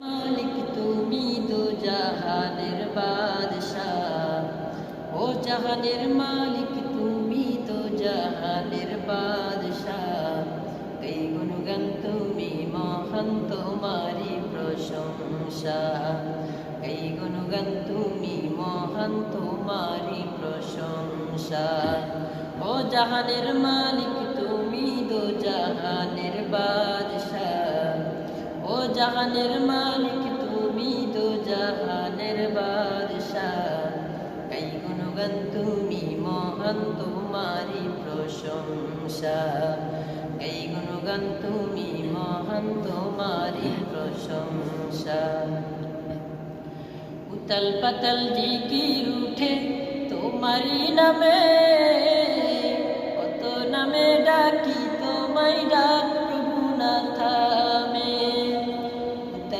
মালিক তুমি দো জাহানের বাদশাহ, ও জাহানের মালিক তুমি দো জাহানের বাদশাহ। এই গুণগান তুমি মহান তোমারি প্রশংসা, এই গুণগান তুমি মহান তোমারি প্রশংসা। ও জাহানের মালিক তুমি দো জাহানের বাদশাহ, ও জাহানের মালিক তুমি দো জাহানের বাদশাহ। এই গুণগান তুমি মহান তোমারি প্রশংসা, এই গুণগান তুমি মহান তোমারি প্রশংসা। উতাল পাতাল জিকির উঠে তোমারি নামে, কত নামে ডাকি তোমায় ডাক